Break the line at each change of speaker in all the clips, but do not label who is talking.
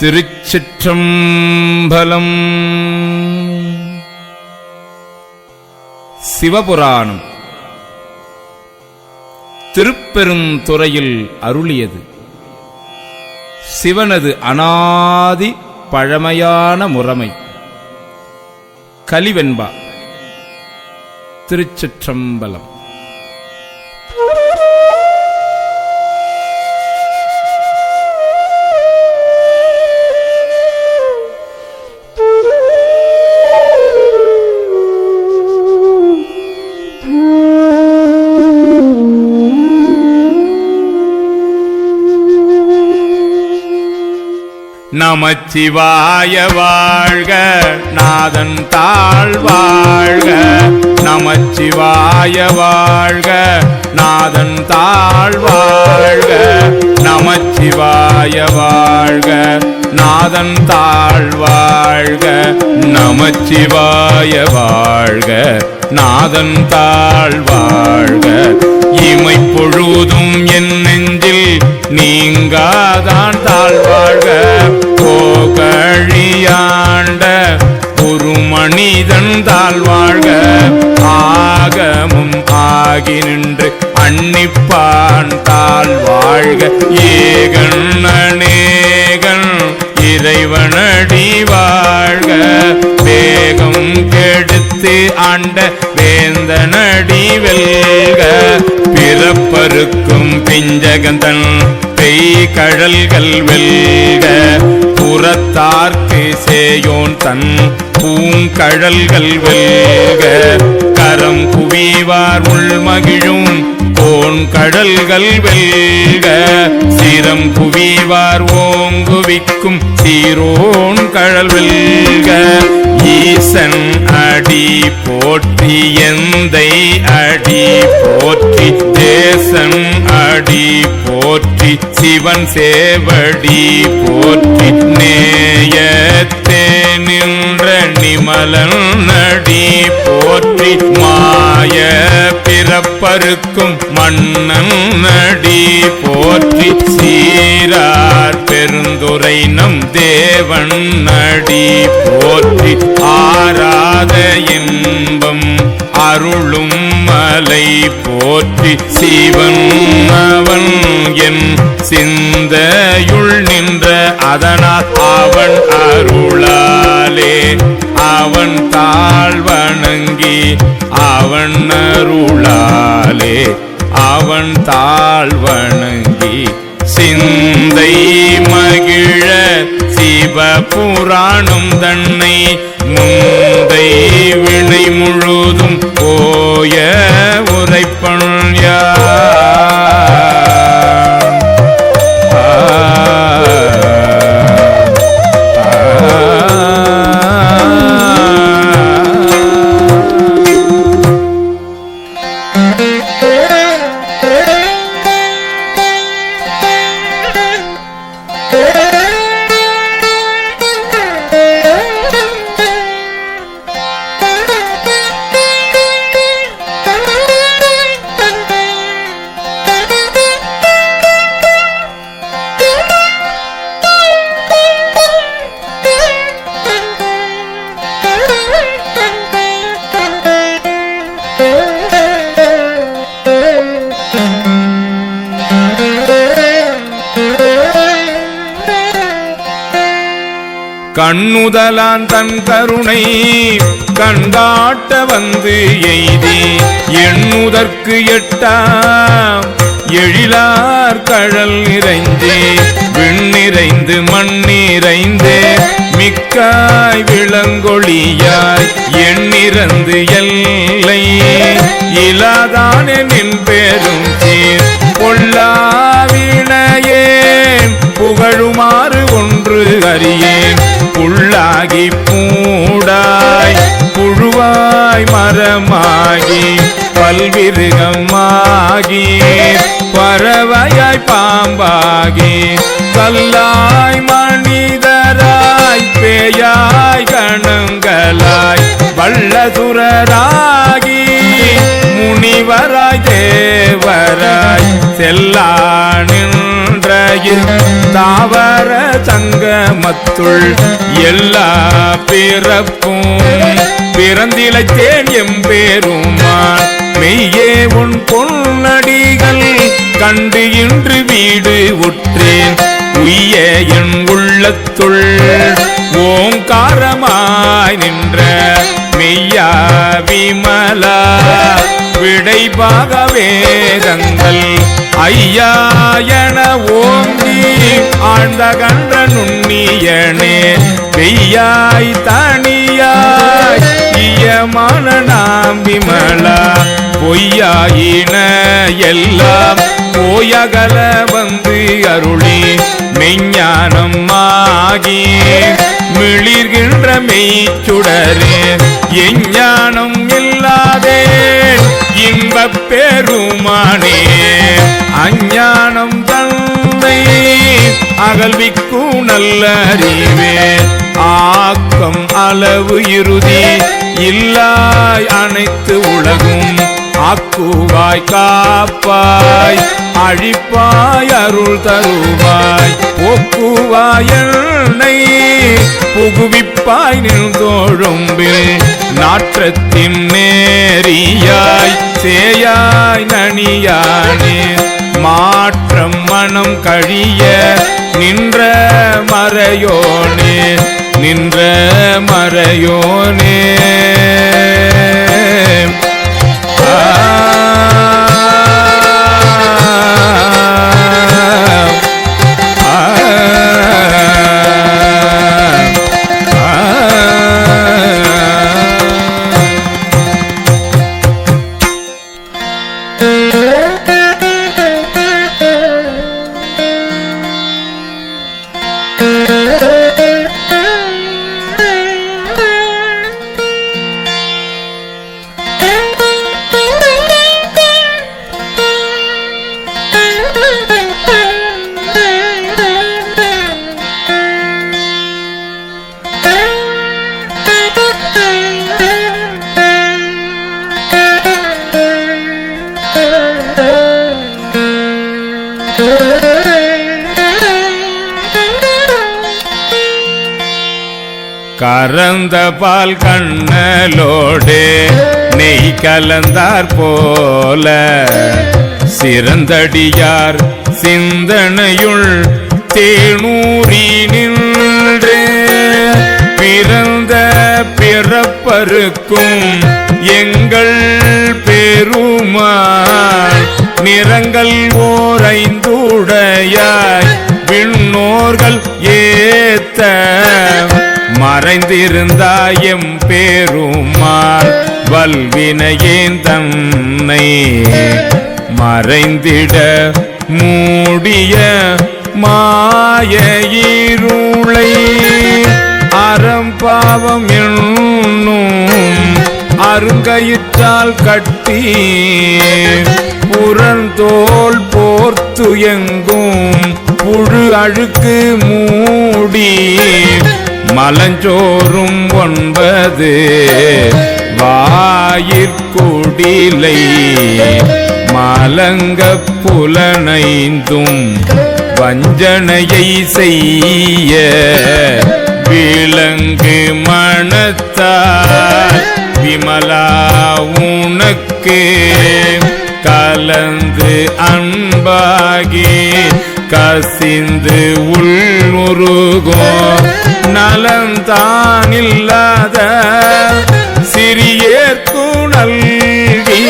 திருச்சிற்றம்பலம். சிவபுராணம் திருப்பெருந்துறையில் அருளியது. சிவனது அநாதி பழமையான முறைமை. கலிவெண்பா. திருச்சிற்றம்பலம். நமச்சிவாய வாழ்க, நாதன் தாழ் வாழ்க. நமச்சிவாய வாழ்க, நாதன் தாழ் வாழ்க. நமச்சிவாய வாழ்க, நாதன் தாழ் வாழ்க. நமச்சிவாய வாழ்க, நாதன் தாழ் வாழ்க. இமை பொழுதும் என் நெஞ்சில் நீங்காதான் தாழ்வாழ்க. போகழியாண்ட ஒரு மனிதன் தாழ்வாழ்க. ஆகமும் ஆகி நின்று அன்னிப்பான் தாழ்வாழ்க. ஏகன் அநேகன் இறைவனடி வாழ்க. வேகம் கெடுத்து ஆண்ட வேந்தனடி வெல்க. பிறப்பருக்கும் பிஞ்சகந்தன் பெய் கழல்கள் வெல்க. புறத்தார்க்கு சேயோன் தன் பூங்கழல்கள் வெல்க. கரம் குவிவார் உள்மகிழும் கோன் கடல்கள் வெல்க. சிரம் குவிவார் ஓங்குவிக்கும் சீரோன் கழல் வெல்க. ஈசன் அடி போற்றி எந்தை அடி போற்றி. தேசன் அடி போற்றி சிவன் சேவடி போற்றி. நேயத்தே நின்ற நிமலன் அடி போற்றி. மாய பிறப்பருக்கும் மன்னன் அடி போற்றி. சீரார் பெருந்துரை நம் தேவன் அடி போற்றி. ஆராத இன்பம் அருளும் மலை போற்றி. சிவன் அவன் என் சிந்தையுள் நின்ற அதனால் அவன் அருளாலே அவன் தாழ்வணங்கி. அவன் அருளாலே அவன் தாழ்வணங்கி. சிந்தை மகிழ சிவபுராணம் தன்னை முந்தை வினை முழுதும் போய உரைப்பன் கண்ணுதலான் தன் கருணை கண்காட்ட வந்து எய்தி. எண்ணுதற்கு எட்டாம் எழிலார் கழல் நிறைந்தே. விண்ணிறைந்து மண்ணிறைந்தே மிக்காய் விளங்கொழியாய். எண்ணிறந்து எல்லை இலாதானே நின் பேரும் சீர். பொல்லாவினையேன் புகழுமாறு ஒன்று அறியேன். புள்ளாகி பூடாய் புழுவாய் மரமாகி பல்விருகமாகி பறவையாய் பாம்பாகி கல்லாய் மனிதராய் பேயாய் கணங்களாய் வல்லசுரராகி முனிவராய் தேவராய் செல்லானின் தாவர சங்கம கருமத்துள் எல்லா பிறப்பும் பிறந்திழைத்தேன் எம்பேருமான் மெய்யே உன் பொன்னடிகள் கண்டு இன்று வீடு உற்றேன் உய்ய என் உள்ளத்துள் ஓங்காரமாய் நின்ற மெய்யா விமலா விடைபாக வேதங்கள் ஐயா என ஓங்கி ஆழ்ந்த கன்ற நுண்ணியனே பெய்யாய் தனியாய் ஈயமான நாம் விமலா பொய்யாயின எல்லாம் போயகல வந்து அருளி மெய்ஞானம் ஆகி மிளிர்கின்ற மெய்ச்சுடரே எஞ்ஞானம் இல்லாதே இன்பப் பெருமானே அஞ்ஞானம் தன்னை அகல்விக்கும் நல்ல அறிவே ஆக்கம் அளவு இறுதி இல்லாய் அனைத்து உலகும் ஆக்குவாய் காப்பாய் அழிப்பாய் அருள் தருவாய் போக்குவாய் என்னை புகுவிப்பாய் நின்றோழும்பில் நாற்றத்தின் நேரியாய் சேயாய் நனியானே மாற்றம் மனம் கழிய நின்ற மறையோனே நின்ற மறையோனே கறந்த பால் கண்ணலோடு நெய் கலந்தார் போல சிறந்தடியார் சிந்தனையுள் தேனூரி நின்று பிறந்த பிறப்பருக்கும் எங்கள் பெருமாள் நிறங்கள் ஓரைந்துடையாய் விண்ணோர்கள் ஏத்த மறைந்திருந்தாயம் பெருமாள் வல்வினையேன் தன்னை மறைந்திட மூடிய மாய இருளை அறம்பாவம் என்னும் அருங்கயிற்றால் கட்டி புறந்தோல் போர்த்து எங்கும் புழு அழுக்கு மூடி மலஞ்சோறும் 9 வாயிற்குடிலை மலங்க புலனைந்தும் வஞ்சனையை செய்ய விலங்கு மனத்தார் விமலா உனக்கு கலந்து அன்பாகி கசிந்து உள்முருகோ நலந்தானில்லாத சிறியேற்கு நல்கி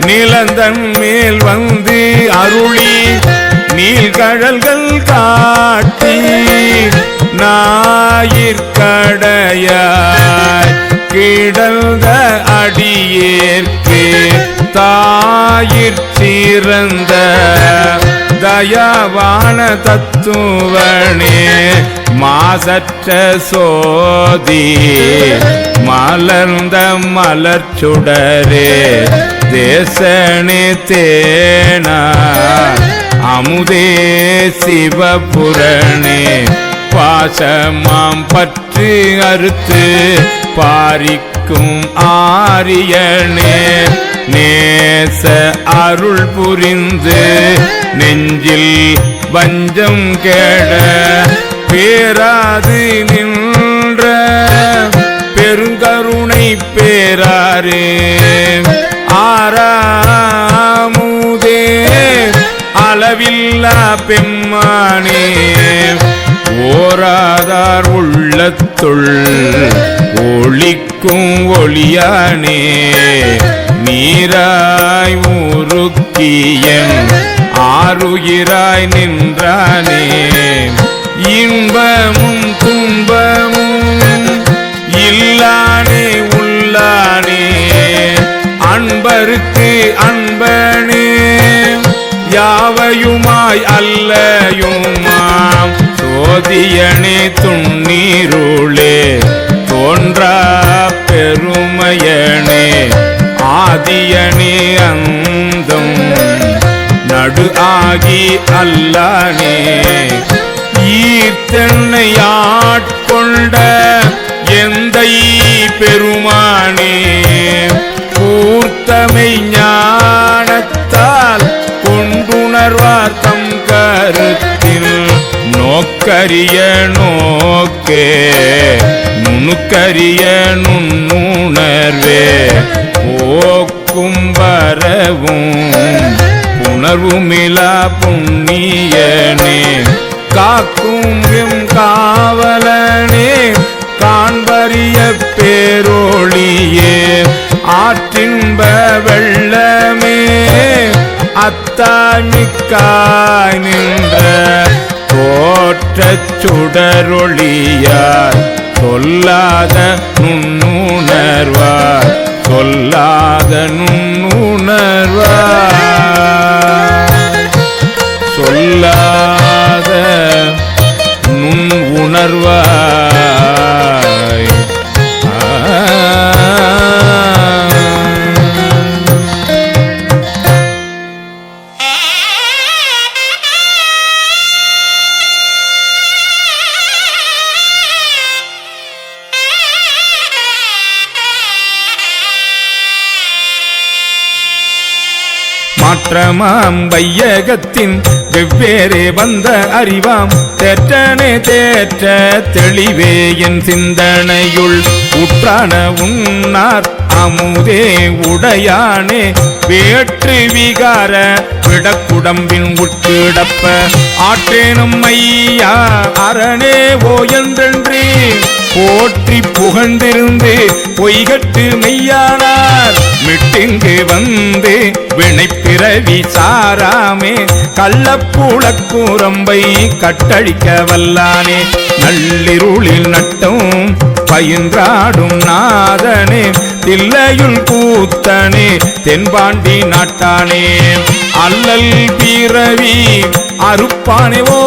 நிலந்தன் மேல் வந்து அருளி நீள்கழல்கள் காட்டி ஞாயிற்கடையாய் கிடந்த அடியேற்கு தாயிற் சிறந்த தயாவான தத்துவனே மாசற்ற சோதி மலர்ந்த மலர்ச்சுடரே தேசனே தேனா அமுதே சிவபுரணே பாசமாம் பற்று அறுத்து பாரிக்கும் ஆரியனே நேச அருள் புரிந்து நெஞ்சில் வஞ்சம் கேட பேர ஆரே ஆறாமுதே அளவில்லா பெம்மானே ஓராதார் உள்ளத்துள் ஒளிக்கும் ஒளியானே நீராய் உருக்கியன் ஆருயிராய் நின்றானே இன்பமும் துன்பமும் இல்லானே உள்ளானே அன்பருக்கு அன்பனே யாவையுமாய் அல்லையுமாம் சோதியனே துண்ணீருளே தோன்றா பெருமையனே ஆதியனே அந்தம் நடு ஆகி அல்லானே ஈர்த்தென்னை ஆட்கொண்ட எந்தை பெருமானே கூர்த்தமை ஞானத்தால் கொண்டுணர்வார் தம் கருத்தில் நோக்கரிய நோக்கே நுணுக்கரிய நுண்ணுணர்வே போக்கும் வரவும் புணர்வுமிலா புண்ணியனே காக்கும் எம் காவலனே காண்பரிய பேரொளியே ஆற்றின்ப வெள்ளமே அத்தாமிக்காய் நின்ற தோற்றச் சுடரொளியார் சொல்லாத நுண்ணுணர்வார் சொல்லாத நுண்ணுணர்வார் சொல்லாத நுண் உணர்வாய் மாற்றமாம் வையகத்தின் வெவ்வேறே வந்த அறிவாம் தேற்றனே தேற்ற தெளிவே என் சிந்தனையுள் உற்றான உன்னார் அமுதே உடையானே வேற்று விகார விடக்குடம்பின் உட்கிடப்ப ஆற்றேனும் ஐயா அரணே ஓ என்றென்றே போற்றி புகழ்ந்திருந்து பொய்கட்டு மெய்யானார் மிட்டிங்கு வந்து வினைப்பிறவி சாராமே கள்ளப்புழக்கூரம்பை கட்டழிக்க வல்லானே நள்ளிருளில் நட்டும் பயின்றாடும் நாதனே தில்லையுள் கூத்தனே தென்பாண்டி நாட்டானே அல்லல் பிறவி அறுப்பானே ஓ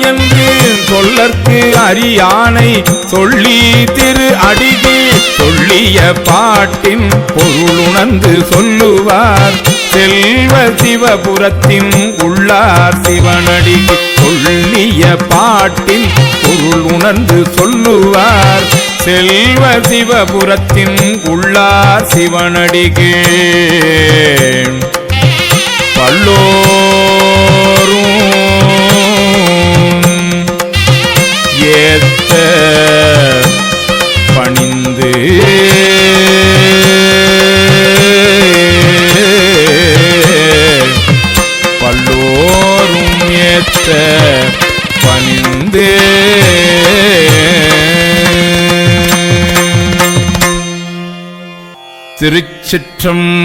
என்று சொல்லற்கு அறியானை சொல்லி திரு அடிகு சொல்லிய பாட்டின் பொருளுணர்ந்து சொல்லுவார் செல்வ சிவபுரத்தின் உள்ளார் சிவனடிக்கு சொல்லிய பாட்டின் பொருள் உணர்ந்து சொல்லுவார் செல்வ சிவபுரத்தின் உள்ளார் சிவனடிக்கு பல்லோரும் ஏத்த பணிந்து பல்லோரும் ஏத்த பணிந்து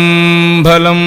திருச்சிற்றம்பலம்.